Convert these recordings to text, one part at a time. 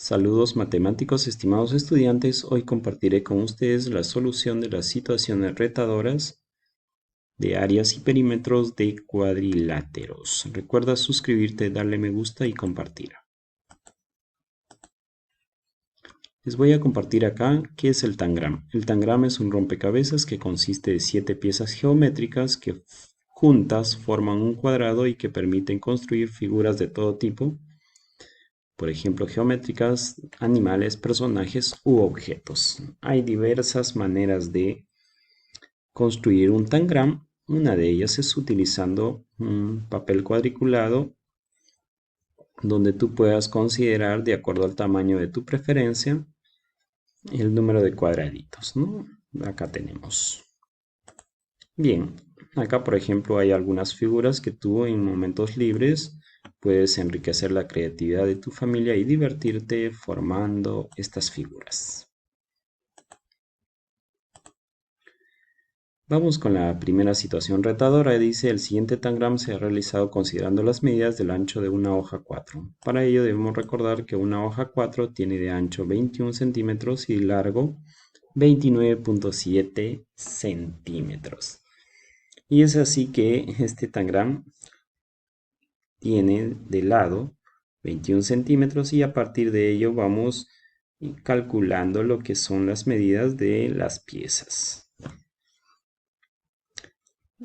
Saludos matemáticos, estimados estudiantes. Hoy compartiré con ustedes la solución de las situaciones retadoras de áreas y perímetros de cuadriláteros. Recuerda suscribirte, darle me gusta y compartir. Les voy a compartir acá qué es el tangram. El tangram es un rompecabezas que consiste de 7 piezas geométricas que juntas forman un cuadrado y que permiten construir figuras de todo tipo. Por ejemplo, geométricas, animales, personajes u objetos. Hay diversas maneras de construir un tangram. Una de ellas es utilizando un papel cuadriculado donde tú puedas considerar, de acuerdo al tamaño de tu preferencia, el número de cuadraditos, ¿no? Acá tenemos. Bien, acá por ejemplo hay algunas figuras que tú en momentos libres puedes enriquecer la creatividad de tu familia y divertirte formando estas figuras. Vamos con la primera situación retadora. Dice, el siguiente tangram se ha realizado considerando las medidas del ancho de una hoja 4. Para ello debemos recordar que una hoja 4 tiene de ancho 21 centímetros y largo 29.7 centímetros. Y es así que este tangram tiene de lado 21 centímetros y a partir de ello vamos calculando lo que son las medidas de las piezas.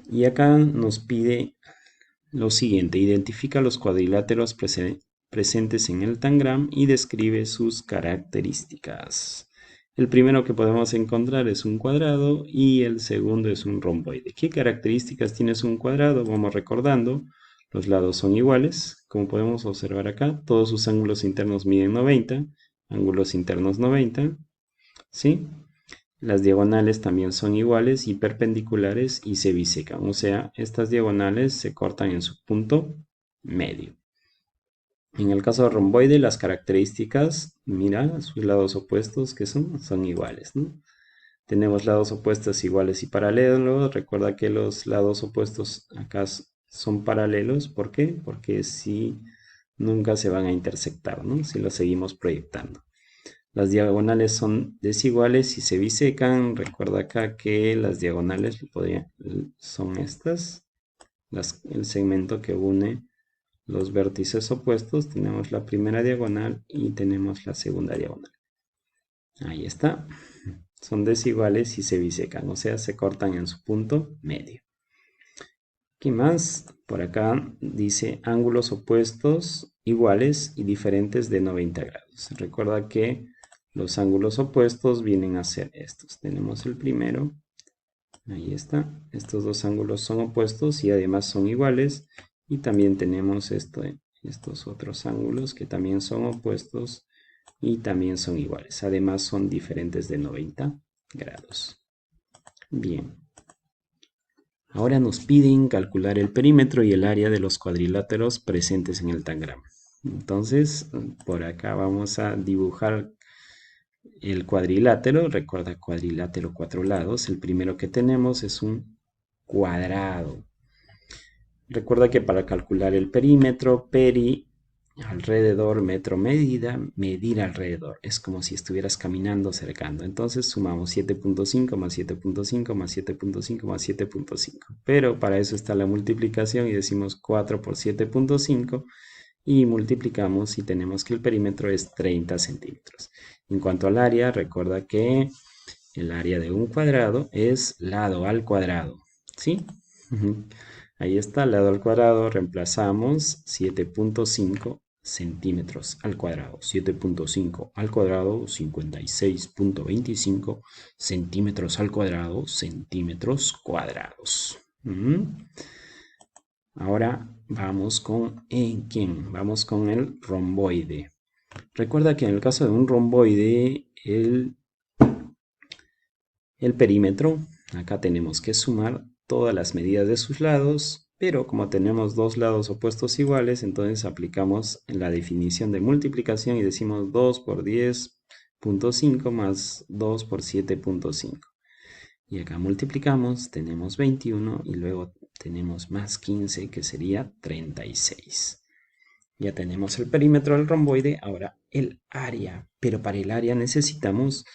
Y acá nos pide lo siguiente: identifica los cuadriláteros presentes en el tangram y describe sus características. El primero que podemos encontrar es un cuadrado y el segundo es un romboide. ¿Qué características tiene un cuadrado? Vamos recordando. Los lados son iguales, como podemos observar acá. Todos sus ángulos internos miden 90, ángulos internos 90, ¿sí? Las diagonales también son iguales y perpendiculares y se bisecan, o sea, estas diagonales se cortan en su punto medio. En el caso del romboide, las características, mira, sus lados opuestos que son iguales, ¿no? Tenemos lados opuestos iguales y paralelos. Recuerda que los lados opuestos acá son paralelos. ¿Por qué? Porque si nunca se van a intersectar, ¿no? Si los seguimos proyectando. Las diagonales son desiguales y se bisecan. Recuerda acá que las diagonales son estas. El segmento que une los vértices opuestos. Tenemos la primera diagonal y tenemos la segunda diagonal. Ahí está. Son desiguales y se bisecan, o sea, se cortan en su punto medio. ¿Qué más? Por acá dice ángulos opuestos iguales y diferentes de 90 grados. Recuerda que los ángulos opuestos vienen a ser estos. Tenemos el primero. Ahí está. Estos dos ángulos son opuestos y además son iguales. Y también tenemos estos otros ángulos que también son opuestos y también son iguales. Además son diferentes de 90 grados. Bien. Ahora nos piden calcular el perímetro y el área de los cuadriláteros presentes en el tangram. Entonces, por acá vamos a dibujar el cuadrilátero. Recuerda, cuadrilátero, 4 lados. El primero que tenemos es un cuadrado. Recuerda que para calcular el perímetro, alrededor, metro, medida, medir alrededor. Es como si estuvieras caminando cercando. Entonces sumamos 7.5 más 7.5 más 7.5 más 7.5. Pero para eso está la multiplicación y decimos 4 por 7.5 y multiplicamos y tenemos que el perímetro es 30 centímetros. En cuanto al área, recuerda que el área de un cuadrado es lado al cuadrado. ¿Sí? Ahí está, lado al cuadrado, reemplazamos 7.5 centímetros al cuadrado. 7.5 al cuadrado, 56.25 centímetros al cuadrado, centímetros cuadrados. Ahora vamos con ¿quién? Vamos con el romboide. Recuerda que en el caso de un romboide, el perímetro, acá tenemos que sumar todas las medidas de sus lados, pero como tenemos dos lados opuestos iguales, entonces aplicamos la definición de multiplicación y decimos 2 por 10.5 más 2 por 7.5. Y acá multiplicamos, tenemos 21 y luego tenemos más 15 que sería 36. Ya tenemos el perímetro del romboide, ahora el área. Pero para el área necesitamos,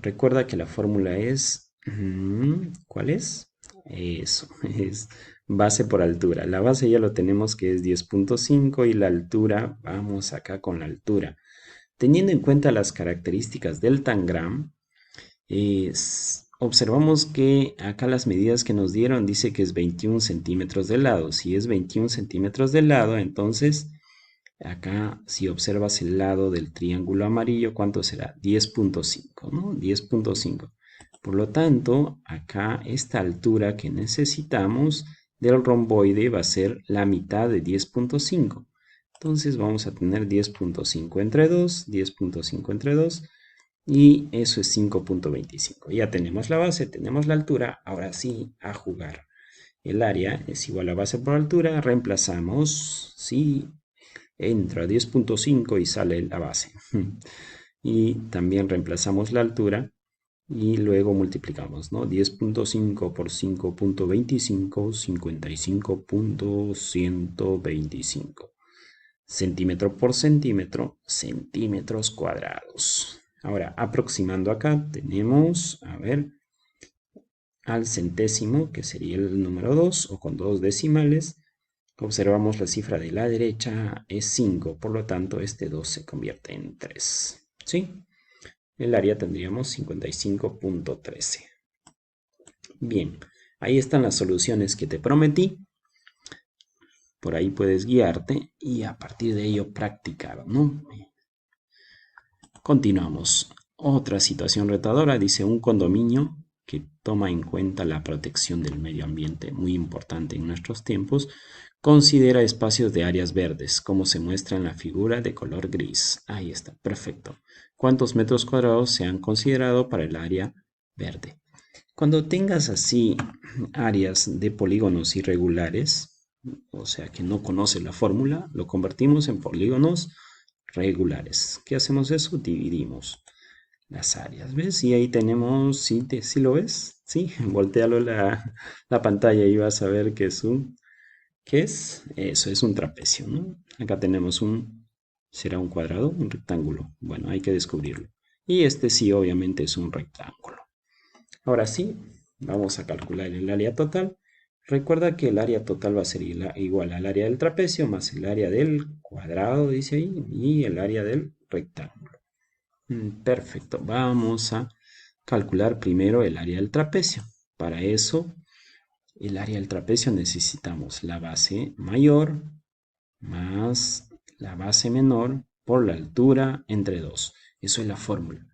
recuerda que la fórmula es, ¿cuál es? Eso, es base por altura. La base ya lo tenemos que es 10.5 y la altura, vamos acá con la altura. Teniendo en cuenta las características del tangram, observamos que acá las medidas que nos dieron dice que es 21 centímetros de lado. Si es 21 centímetros de lado, entonces acá si observas el lado del triángulo amarillo, ¿cuánto será? 10.5, ¿no? 10.5. Por lo tanto, acá esta altura que necesitamos del romboide va a ser la mitad de 10.5. Entonces vamos a tener 10.5 entre 2, 10.5 entre 2 y eso es 5.25. Ya tenemos la base, tenemos la altura, ahora sí a jugar. El área es igual a base por altura, reemplazamos, sí, entra 10.5 y sale la base. Y también reemplazamos la altura y luego multiplicamos, ¿no? 10.5 por 5.25, 55.125. Centímetro por centímetro, centímetros cuadrados. Ahora, aproximando acá, tenemos, a ver, al centésimo, que sería el número 2, o con dos decimales. Observamos la cifra de la derecha es 5, por lo tanto este 2 se convierte en 3. ¿Sí? El área tendríamos 55.13. Bien, ahí están las soluciones que te prometí. Por ahí puedes guiarte y a partir de ello practicar, ¿no? Continuamos. Otra situación retadora dice un condominio que toma en cuenta la protección del medio ambiente, muy importante en nuestros tiempos, considera espacios de áreas verdes, como se muestra en la figura de color gris. Ahí está, perfecto. ¿Cuántos metros cuadrados se han considerado para el área verde? Cuando tengas así áreas de polígonos irregulares, o sea que no conoces la fórmula, lo convertimos en polígonos regulares. ¿Qué hacemos eso? Dividimos las áreas, ¿ves? Y ahí tenemos, ¿sí, ¿sí lo ves? Sí, voltealo la pantalla y vas a ver que es ¿qué es? Eso es un trapecio, ¿no? Acá tenemos ¿será un cuadrado? Un rectángulo. Bueno, hay que descubrirlo. Y este sí, obviamente es un rectángulo. Ahora sí, vamos a calcular el área total. Recuerda que el área total va a ser igual al área del trapecio más el área del cuadrado, dice ahí, y el área del rectángulo. Perfecto, vamos a calcular primero el área del trapecio. Para eso, el área del trapecio necesitamos la base mayor más la base menor por la altura entre 2. Eso es la fórmula.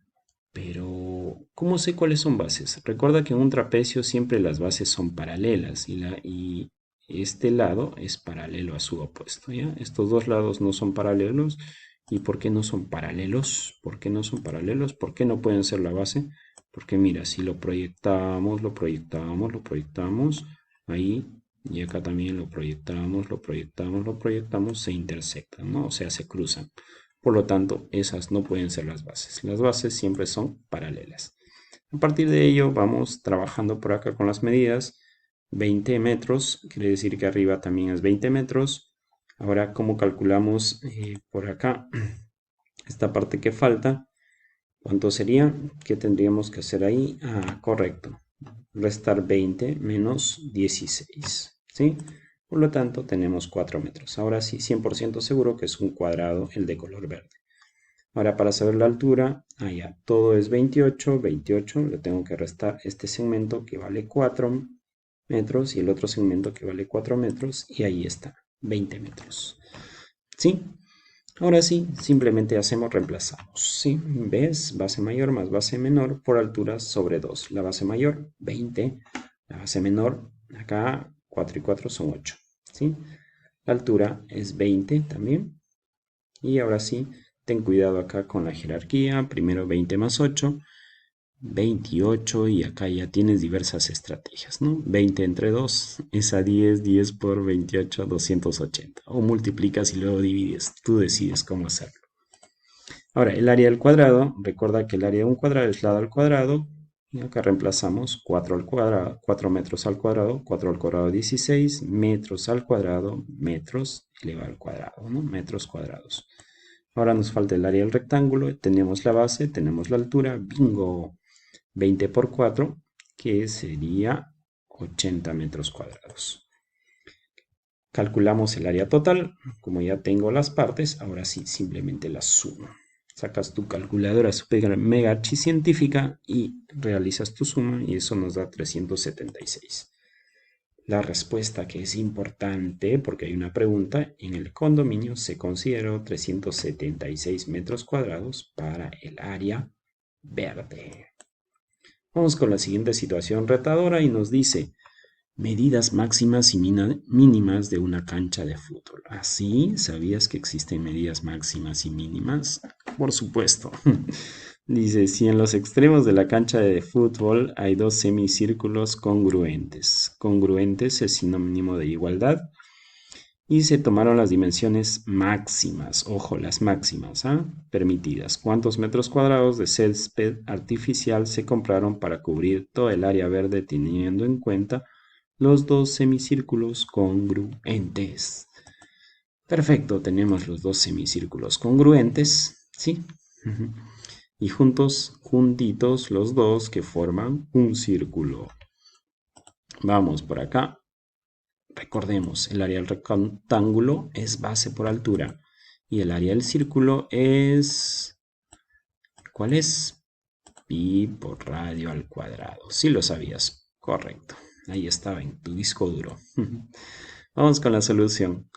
Pero, ¿cómo sé cuáles son bases? Recuerda que en un trapecio siempre las bases son paralelas y este lado es paralelo a su opuesto, ¿ya? Estos dos lados no son paralelos. ¿Y por qué no son paralelos? ¿Por qué no son paralelos? ¿Por qué no pueden ser la base? Porque mira, si lo proyectamos, lo proyectamos, lo proyectamos, ahí y acá también lo proyectamos, lo proyectamos, lo proyectamos, se intersectan, ¿no? O sea, se cruzan. Por lo tanto, esas no pueden ser las bases. Las bases siempre son paralelas. A partir de ello, vamos trabajando por acá con las medidas. 20 metros, quiere decir que arriba también es 20 metros. Ahora, ¿cómo calculamos por acá esta parte que falta? ¿Cuánto sería? ¿Qué tendríamos que hacer ahí? Ah, correcto. Restar 20 menos 16. ¿Sí? Por lo tanto, tenemos 4 metros. Ahora sí, 100% seguro que es un cuadrado el de color verde. Ahora para saber la altura, ya, todo es 28, 28, le tengo que restar este segmento que vale 4 metros y el otro segmento que vale 4 metros y ahí está, 20 metros. ¿Sí? Ahora sí, simplemente hacemos, reemplazamos. ¿Sí? ¿Ves? Base mayor más base menor por altura sobre 2. La base mayor, 20. La base menor, acá 4 y 4 son 8. ¿Sí? La altura es 20 también. Y ahora sí, ten cuidado acá con la jerarquía. Primero 20 más 8, 28 y acá ya tienes diversas estrategias, ¿no? 20 entre 2 es a 10, 10 por 28, 280. O multiplicas y luego divides. Tú decides cómo hacerlo. Ahora, el área del cuadrado, recuerda que el área de un cuadrado es lado al cuadrado Y acá reemplazamos 4 al cuadrado, 4 metros al cuadrado, 4 al cuadrado 16, metros al cuadrado, metros elevado al cuadrado, ¿no? Metros cuadrados. Ahora nos falta el área del rectángulo, tenemos la base, tenemos la altura, bingo, 20 por 4, que sería 80 metros cuadrados. Calculamos el área total, como ya tengo las partes, ahora sí, simplemente las sumo. Sacas tu calculadora super mega archicientífica y realizas tu suma y eso nos da 376. La respuesta que es importante, porque hay una pregunta, en el condominio se consideró 376 metros cuadrados para el área verde. Vamos con la siguiente situación retadora y nos dice medidas máximas y mínimas de una cancha de fútbol. ¿Así? ¿Sabías que existen medidas máximas y mínimas? Por supuesto. Dice, si en los extremos de la cancha de fútbol hay dos semicírculos congruentes. Congruentes es sinónimo de igualdad. Y se tomaron las dimensiones máximas, ojo, las máximas, permitidas. ¿Cuántos metros cuadrados de césped artificial se compraron para cubrir todo el área verde teniendo en cuenta los dos semicírculos congruentes? Perfecto, tenemos los dos semicírculos congruentes, ¿sí? Y juntitos los dos que forman un círculo. Vamos por acá. Recordemos, el área del rectángulo es base por altura y el área del círculo es... ¿Cuál es? Pi por radio al cuadrado. Sí lo sabías, correcto. Ahí estaba en tu disco duro. Vamos con la solución.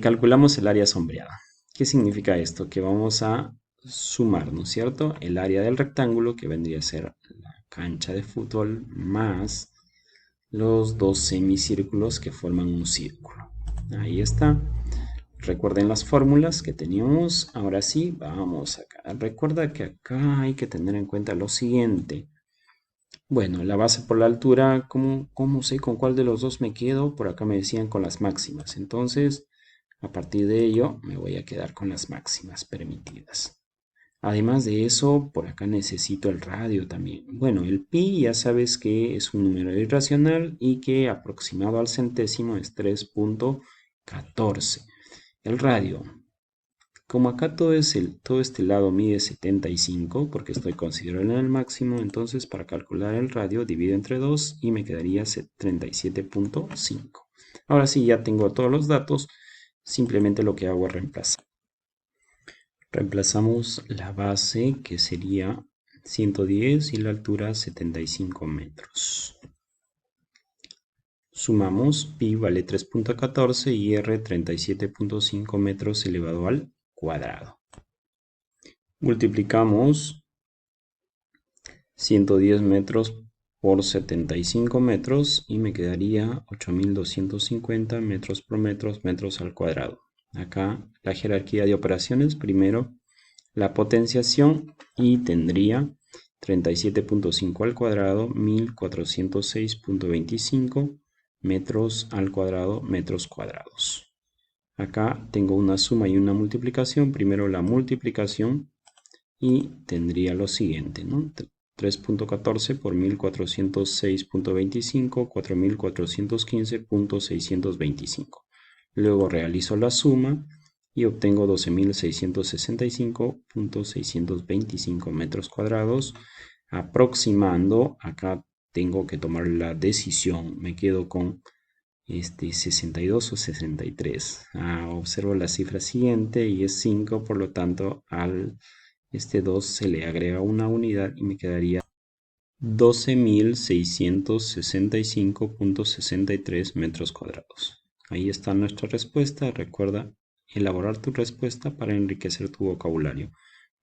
Calculamos el área sombreada. ¿Qué significa esto? Que vamos a sumar, ¿no es cierto? El área del rectángulo, que vendría a ser la cancha de fútbol, más los dos semicírculos que forman un círculo. Ahí está. Recuerden las fórmulas que teníamos. Ahora sí, vamos acá. Recuerda que acá hay que tener en cuenta lo siguiente. Bueno, la base por la altura, ¿cómo sé con cuál de los dos me quedo? Por acá me decían con las máximas. Entonces, a partir de ello, me voy a quedar con las máximas permitidas. Además de eso, por acá necesito el radio también. Bueno, el pi ya sabes que es un número irracional y que aproximado al centésimo es 3.14. El radio, como acá todo este lado mide 75, porque estoy considerando el máximo, entonces para calcular el radio divido entre 2 y me quedaría 37.5. Ahora sí, ya tengo todos los datos, simplemente lo que hago es reemplazar. Reemplazamos la base, que sería 110, y la altura 75 metros. Sumamos, pi vale 3.14 y r 37.5 metros elevado al cuadrado. Multiplicamos 110 metros por 75 metros y me quedaría 8.250 metros por metros al cuadrado. Acá la jerarquía de operaciones, primero la potenciación y tendría 37.5 al cuadrado, 1406.25 metros al cuadrado, metros cuadrados. Acá tengo una suma y una multiplicación. Primero la multiplicación y tendría lo siguiente, ¿no? 3.14 por 1406.25, 4415.625. Luego realizo la suma y obtengo 12.665.625 metros cuadrados. Aproximando, acá tengo que tomar la decisión. Me quedo con 62 o 63. Observo la cifra siguiente y es 5, por lo tanto al 2 se le agrega una unidad y me quedaría 12.665.63 metros cuadrados. Ahí está nuestra respuesta. Recuerda elaborar tu respuesta para enriquecer tu vocabulario.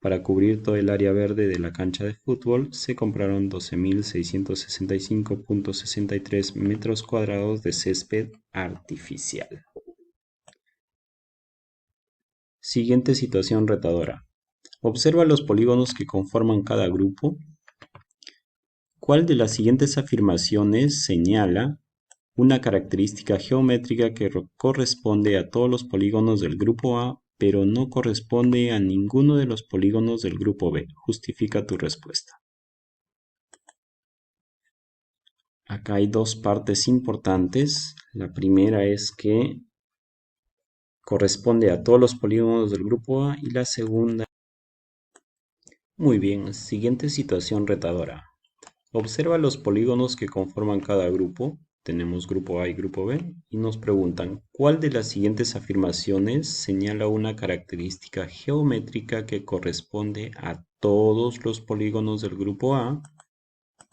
Para cubrir todo el área verde de la cancha de fútbol se compraron 12.665.63 metros cuadrados de césped artificial. Siguiente situación retadora. Observa los polígonos que conforman cada grupo. ¿Cuál de las siguientes afirmaciones señala una característica geométrica que corresponde a todos los polígonos del grupo A, pero no corresponde a ninguno de los polígonos del grupo B? Justifica tu respuesta. acá hay dos partes importantes. La primera es que corresponde a todos los polígonos del grupo A y la segunda. Muy bien, siguiente situación retadora. Observa los polígonos que conforman cada grupo. Tenemos grupo A y grupo B y nos preguntan, ¿cuál de las siguientes afirmaciones señala una característica geométrica que corresponde a todos los polígonos del grupo A?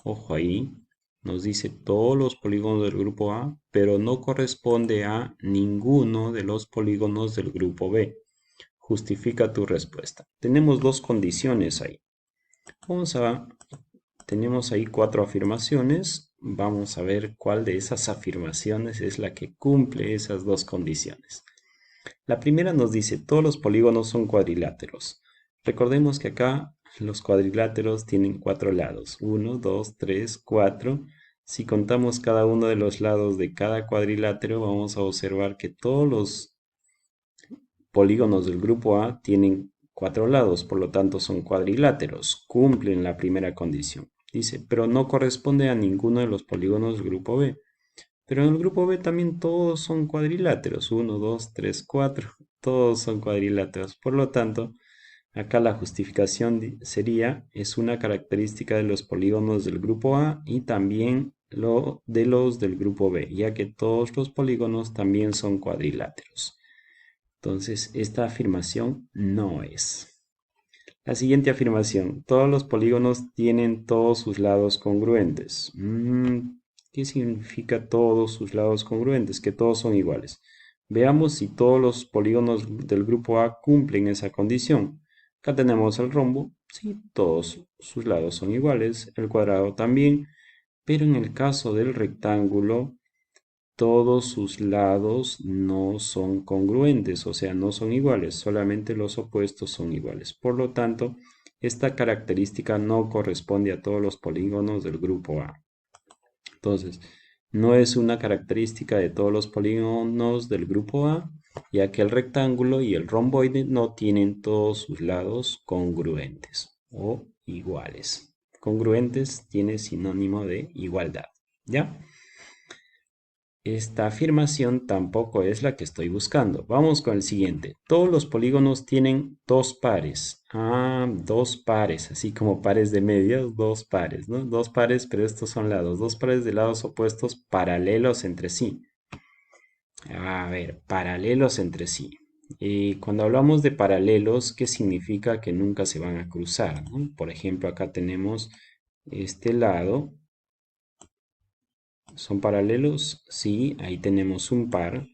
Ojo ahí, nos dice todos los polígonos del grupo A, pero no corresponde a ninguno de los polígonos del grupo B. Justifica tu respuesta. Tenemos dos condiciones ahí. Tenemos ahí 4 afirmaciones. Vamos a ver cuál de esas afirmaciones es la que cumple esas dos condiciones. La primera nos dice, todos los polígonos son cuadriláteros. Recordemos que acá los cuadriláteros tienen 4 lados. 1, 2, 3, 4. Si contamos cada uno de los lados de cada cuadrilátero, vamos a observar que todos los polígonos del grupo A tienen 4 lados, por lo tanto son cuadriláteros. Cumplen la primera condición. Dice, pero no corresponde a ninguno de los polígonos del grupo B. Pero en el grupo B también todos son cuadriláteros. 1, 2, 3, 4. Todos son cuadriláteros. Por lo tanto, acá la justificación sería, es una característica de los polígonos del grupo A y también lo de los del grupo B, ya que todos los polígonos también son cuadriláteros. Entonces, esta afirmación no es. La siguiente afirmación, todos los polígonos tienen todos sus lados congruentes. ¿Qué significa todos sus lados congruentes? Que todos son iguales. Veamos si todos los polígonos del grupo A cumplen esa condición. Acá tenemos el rombo, sí, todos sus lados son iguales, el cuadrado también, pero en el caso del rectángulo, todos sus lados no son congruentes, o sea, no son iguales, solamente los opuestos son iguales. Por lo tanto, esta característica no corresponde a todos los polígonos del grupo A. Entonces, no es una característica de todos los polígonos del grupo A, ya que el rectángulo y el romboide no tienen todos sus lados congruentes o iguales. Congruentes tiene sinónimo de igualdad, ¿ya? Esta afirmación tampoco es la que estoy buscando. Vamos con el siguiente. Todos los polígonos tienen dos pares. Dos pares, así como pares de medios, dos pares, ¿no? Dos pares, pero estos son lados. Dos pares de lados opuestos paralelos entre sí. A ver, paralelos entre sí. Y cuando hablamos de paralelos, ¿qué significa? Que nunca se van a cruzar, ¿no? Por ejemplo, acá tenemos este lado. ¿Son paralelos? Sí, ahí tenemos un par.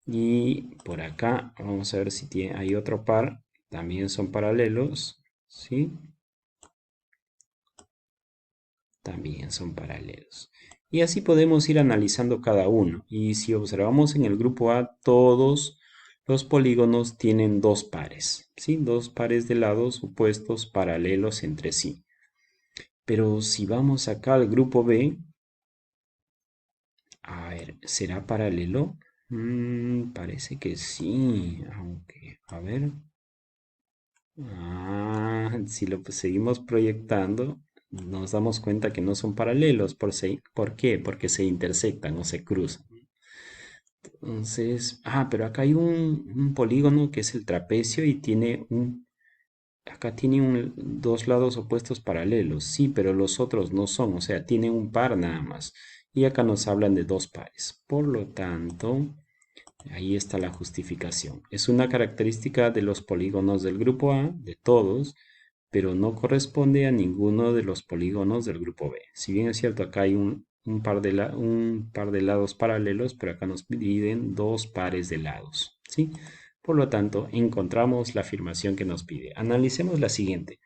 Y por acá vamos a ver si hay otro par. También son paralelos. ¿Sí? También son paralelos. Y así podemos ir analizando cada uno. Y si observamos en el grupo A, todos los polígonos tienen dos pares. ¿Sí? Dos pares de lados opuestos paralelos entre sí. Pero si vamos acá al grupo B, a ver, ¿será paralelo? Parece que sí, aunque, a ver. Si lo seguimos proyectando, nos damos cuenta que no son paralelos. ¿Por qué? Porque se intersectan o se cruzan. Entonces, pero acá hay un polígono que es el trapecio y tiene acá tiene dos lados opuestos paralelos. Sí, pero los otros no son, o sea, tiene un par nada más. Y acá nos hablan de dos pares. Por lo tanto, ahí está la justificación. Es una característica de los polígonos del grupo A, de todos, pero no corresponde a ninguno de los polígonos del grupo B. Si bien es cierto, acá hay un par de lados paralelos, pero acá nos dividen dos pares de lados, ¿sí? Por lo tanto, encontramos la afirmación que nos pide. Analicemos la siguiente.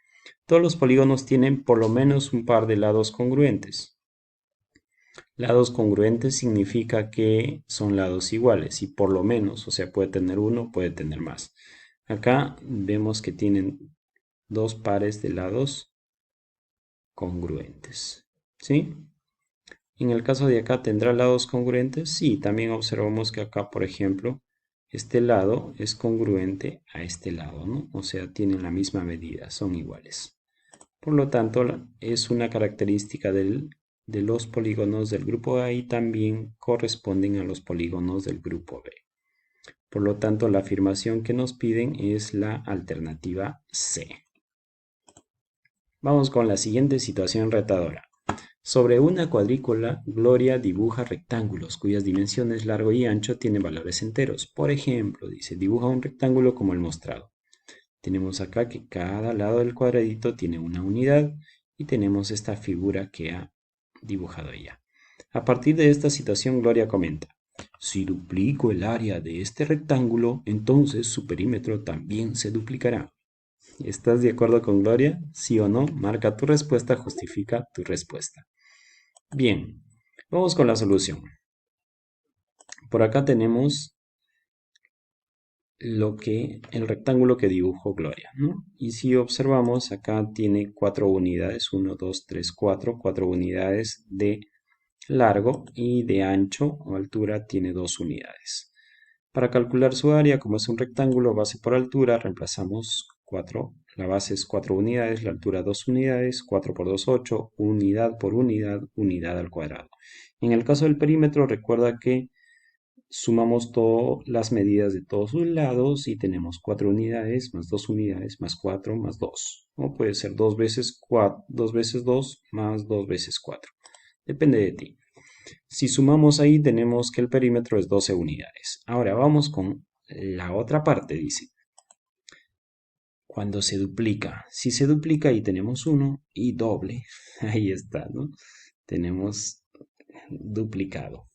Todos los polígonos tienen por lo menos un par de lados congruentes. Lados congruentes significa que son lados iguales y por lo menos, o sea, puede tener uno, puede tener más. Acá vemos que tienen dos pares de lados congruentes, ¿sí? En el caso de acá, ¿tendrá lados congruentes? Sí, también observamos que acá, por ejemplo, este lado es congruente a este lado, ¿no? O sea, tienen la misma medida, son iguales. Por lo tanto, es una característica del de los polígonos del grupo A y también corresponden a los polígonos del grupo B. Por lo tanto, la afirmación que nos piden es la alternativa C. Vamos con la siguiente situación retadora. Sobre una cuadrícula, Gloria dibuja rectángulos cuyas dimensiones largo y ancho tienen valores enteros. Por ejemplo, dice, dibuja un rectángulo como el mostrado. Tenemos acá que cada lado del cuadradito tiene una unidad y tenemos esta figura que ha dibujado ella. A partir de esta situación, Gloria comenta, si duplico el área de este rectángulo, entonces su perímetro también se duplicará. ¿Estás de acuerdo con Gloria? ¿Sí o no? Marca tu respuesta, justifica tu respuesta. Bien, vamos con la solución. Por acá tenemos el rectángulo que dibujó Gloria, ¿no? Y si observamos, acá tiene 4 unidades, 1, 2, 3, 4 unidades de largo y de ancho o altura tiene 2 unidades. Para calcular su área, como es un rectángulo, base por altura, reemplazamos 4. La base es 4 unidades, la altura 2 unidades, 4 por 2, 8, unidad por unidad, unidad al cuadrado. En el caso del perímetro, recuerda que sumamos todas las medidas de todos sus lados y tenemos 4 unidades más 2 unidades más 4 más 2. O puede ser 2 veces 4, 2 veces 2 más 2 veces 4. Depende de ti. Si sumamos ahí tenemos que el perímetro es 12 unidades. Ahora vamos con la otra parte, dice. Cuando se duplica. Si se duplica ahí tenemos 1 y doble. Ahí está, ¿no? Tenemos duplicado.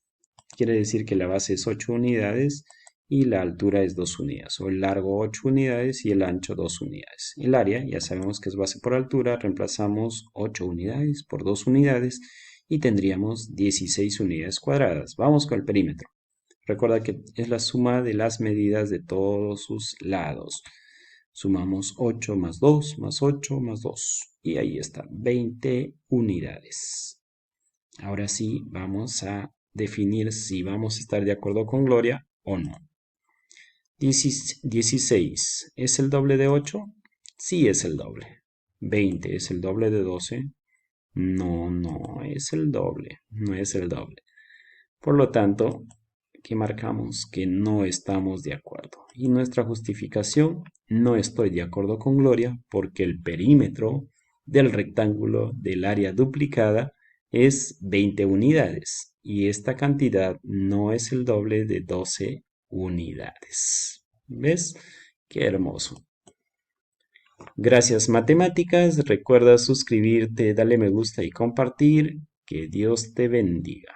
Quiere decir que la base es 8 unidades y la altura es 2 unidades. O el largo 8 unidades y el ancho 2 unidades. El área, ya sabemos que es base por altura, reemplazamos 8 unidades por 2 unidades y tendríamos 16 unidades cuadradas. Vamos con el perímetro. Recuerda que es la suma de las medidas de todos sus lados. Sumamos 8 más 2 más 8 más 2. Y ahí está, 20 unidades. Ahora sí, vamos a definir si vamos a estar de acuerdo con Gloria o no. 16, ¿es el doble de 8? Sí es el doble. 20, ¿es el doble de 12? No, no es el doble, no es el doble. Por lo tanto, ¿qué marcamos? Que no estamos de acuerdo. Y nuestra justificación, no estoy de acuerdo con Gloria porque el perímetro del rectángulo del área duplicada es 20 unidades y esta cantidad no es el doble de 12 unidades. ¿Ves? Qué hermoso. Gracias matemáticas, recuerda suscribirte, darle me gusta y compartir. Que Dios te bendiga.